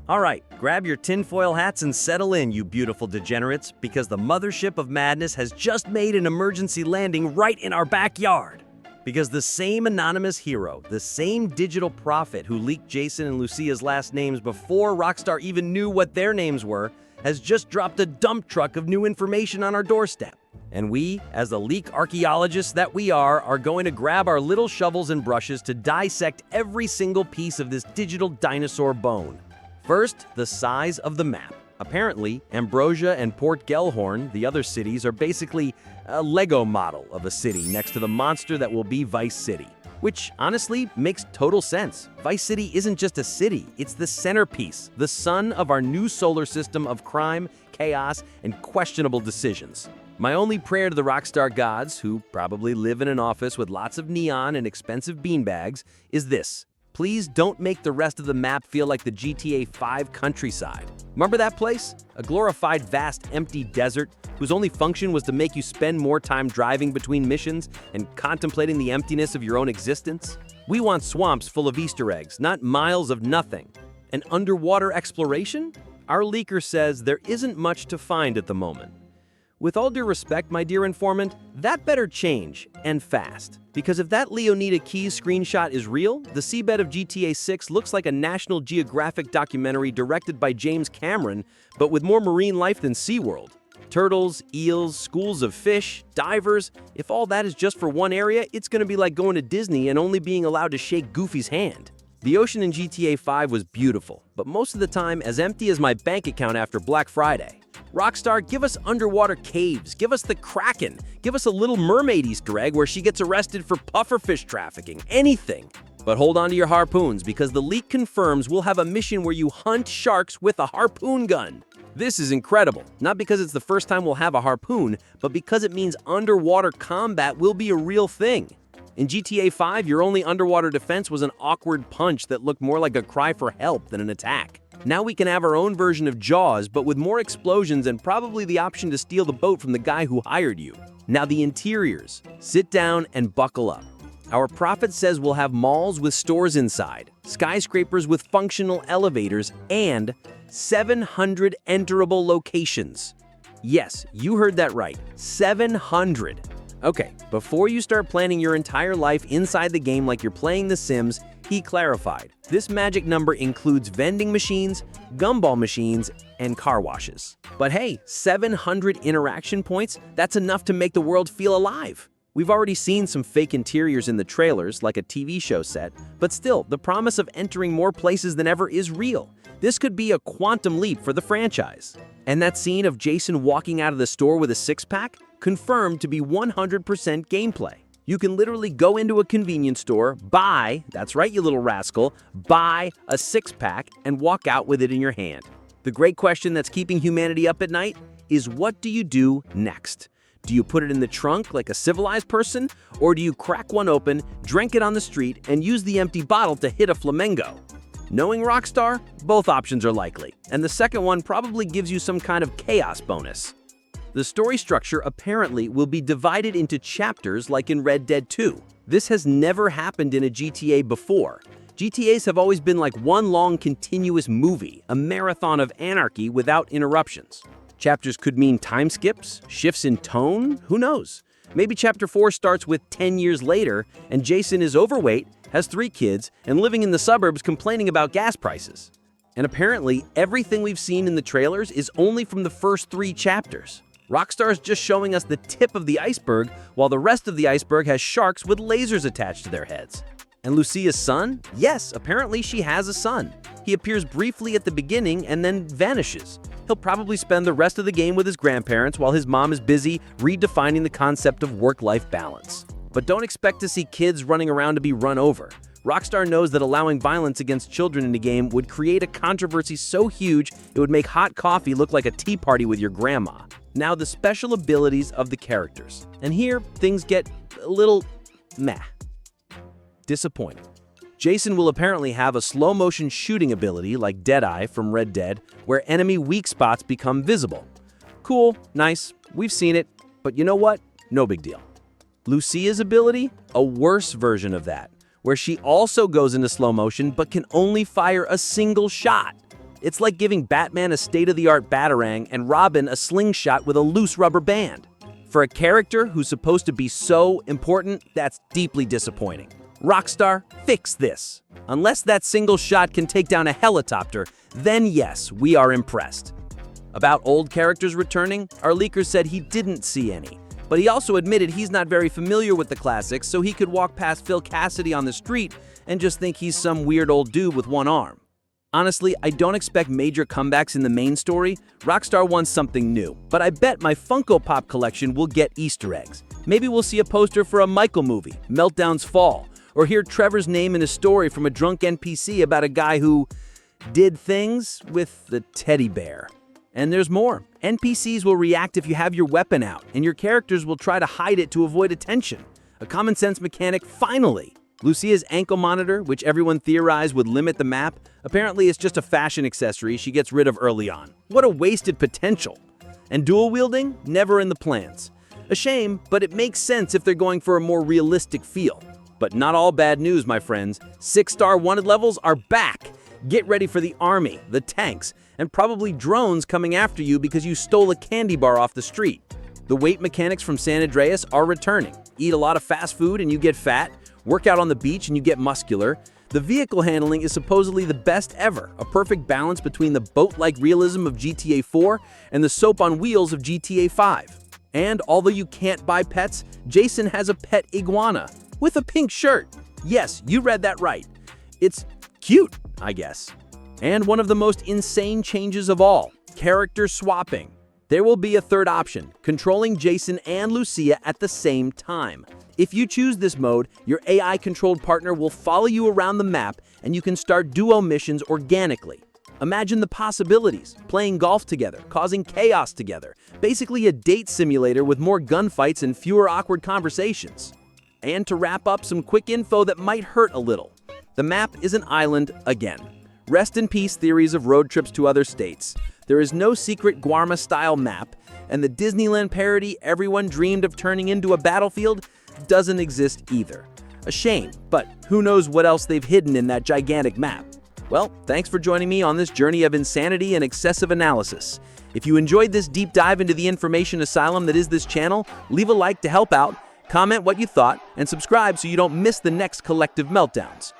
All right, grab your tinfoil hats and settle in, you beautiful degenerates, because the mothership of madness has just made an emergency landing right in our backyard. Because the same anonymous hero, the same digital prophet who leaked Jason and Lucia's last names before Rockstar even knew what their names were, has just dropped a dump truck of new information on our doorstep. And we, as the leak archaeologists that we are going to grab our little shovels and brushes to dissect every single piece of this digital dinosaur bone. First, the size of the map. Apparently, Ambrosia and Port Gellhorn, the other cities, are basically a Lego model of a city next to the monster that will be Vice City. Which, honestly, makes total sense. Vice City isn't just a city, it's the centerpiece, the sun of our new solar system of crime, chaos, and questionable decisions. My only prayer to the Rockstar gods, who probably live in an office with lots of neon and expensive beanbags, is this. Please don't make the rest of the map feel like the GTA 5 countryside. Remember that place? A glorified, vast, empty desert whose only function was to make you spend more time driving between missions and contemplating the emptiness of your own existence? We want swamps full of Easter eggs, not miles of nothing. And underwater exploration? Our leaker says there isn't much to find at the moment. With all due respect, my dear informant, that better change, and fast. Because if that Leonida Keys screenshot is real, the seabed of GTA 6 looks like a National Geographic documentary directed by James Cameron, but with more marine life than SeaWorld. Turtles, eels, schools of fish, divers. If all that is just for one area, it's going to be like going to Disney and only being allowed to shake Goofy's hand. The ocean in GTA 5 was beautiful, but most of the time as empty as my bank account after Black Friday. Rockstar, give us underwater caves, give us the Kraken, give us a Little Mermaid Easter egg where she gets arrested for pufferfish trafficking, anything. But hold on to your harpoons, because the leak confirms we'll have a mission where you hunt sharks with a harpoon gun. This is incredible, not because it's the first time we'll have a harpoon, but because it means underwater combat will be a real thing. In GTA 5, your only underwater defense was an awkward punch that looked more like a cry for help than an attack. Now we can have our own version of Jaws, but with more explosions and probably the option to steal the boat from the guy who hired you. Now the interiors. Sit down and buckle up. Our prophet says we'll have malls with stores inside, skyscrapers with functional elevators, and 700 enterable locations. Yes, you heard that right. 700. Okay, before you start planning your entire life inside the game like you're playing The Sims, he clarified, this magic number includes vending machines, gumball machines, and car washes. But hey, 700 interaction points, that's enough to make the world feel alive. We've already seen some fake interiors in the trailers, like a TV show set, but still, the promise of entering more places than ever is real. This could be a quantum leap for the franchise. And that scene of Jason walking out of the store with a six-pack? Confirmed to be 100% gameplay. You can literally go into a convenience store, buy, that's right you little rascal, buy a six-pack and walk out with it in your hand. The great question that's keeping humanity up at night is, what do you do next? Do you put it in the trunk like a civilized person? Or do you crack one open, drink it on the street, and use the empty bottle to hit a flamingo? Knowing Rockstar, both options are likely, and the second one probably gives you some kind of chaos bonus. The story structure apparently will be divided into chapters like in Red Dead 2. This has never happened in a GTA before. GTAs have always been like one long continuous movie, a marathon of anarchy without interruptions. Chapters could mean time skips, shifts in tone, who knows? Maybe Chapter 4 starts with 10 years later and Jason is overweight, has 3 kids, and living in the suburbs complaining about gas prices. And apparently, everything we've seen in the trailers is only from the first 3 chapters. Rockstar is just showing us the tip of the iceberg, while the rest of the iceberg has sharks with lasers attached to their heads. And Lucia's son? Yes, apparently she has a son. He appears briefly at the beginning and then vanishes. He'll probably spend the rest of the game with his grandparents while his mom is busy redefining the concept of work-life balance. But don't expect to see kids running around to be run over. Rockstar knows that allowing violence against children in the game would create a controversy so huge it would make hot coffee look like a tea party with your grandma. Now the special abilities of the characters. And here, things get a little meh. Disappointing. Jason will apparently have a slow-motion shooting ability like Deadeye from Red Dead, where enemy weak spots become visible. Cool, nice, we've seen it, but you know what? No big deal. Lucia's ability? A worse version of that, where she also goes into slow motion but can only fire a single shot. It's like giving Batman a state-of-the-art Batarang and Robin a slingshot with a loose rubber band. For a character who's supposed to be so important, that's deeply disappointing. Rockstar, fix this. Unless that single shot can take down a helicopter, then yes, we are impressed. About old characters returning, our leaker said he didn't see any, but he also admitted he's not very familiar with the classics, so he could walk past Phil Cassidy on the street and just think he's some weird old dude with one arm. Honestly, I don't expect major comebacks in the main story. Rockstar wants something new, but I bet my Funko Pop collection will get Easter eggs. Maybe we'll see a poster for a Michael movie, Meltdown's Fall, or hear Trevor's name in a story from a drunk NPC about a guy who did things with the teddy bear. And there's more. NPCs will react if you have your weapon out, and your characters will try to hide it to avoid attention. A common sense mechanic, finally! Lucia's ankle monitor, which everyone theorized would limit the map, apparently is just a fashion accessory she gets rid of early on. What a wasted potential! And dual wielding? Never in the plans. A shame, but it makes sense if they're going for a more realistic feel. But not all bad news, my friends. 6-star wanted levels are back! Get ready for the army, the tanks, and probably drones coming after you because you stole a candy bar off the street. The weight mechanics from San Andreas are returning. Eat a lot of fast food and you get fat. Work out on the beach and you get muscular. The vehicle handling is supposedly the best ever, a perfect balance between the boat-like realism of GTA 4 and the soap on wheels of GTA 5. And although you can't buy pets, Jason has a pet iguana with a pink shirt. Yes, you read that right. It's cute, I guess. And one of the most insane changes of all, character swapping. There will be a third option, controlling Jason and Lucia at the same time. If you choose this mode, your AI-controlled partner will follow you around the map and you can start duo missions organically. Imagine the possibilities, playing golf together, causing chaos together. Basically a date simulator with more gunfights and fewer awkward conversations. And to wrap up, some quick info that might hurt a little. The map is an island again. Rest in peace theories of road trips to other states. There is no secret Guarma-style map, and the Disneyland parody everyone dreamed of turning into a battlefield doesn't exist either. A shame, but who knows what else they've hidden in that gigantic map. Well, thanks for joining me on this journey of insanity and excessive analysis. If you enjoyed this deep dive into the information asylum that is this channel, leave a like to help out, comment what you thought, and subscribe so you don't miss the next collective meltdowns.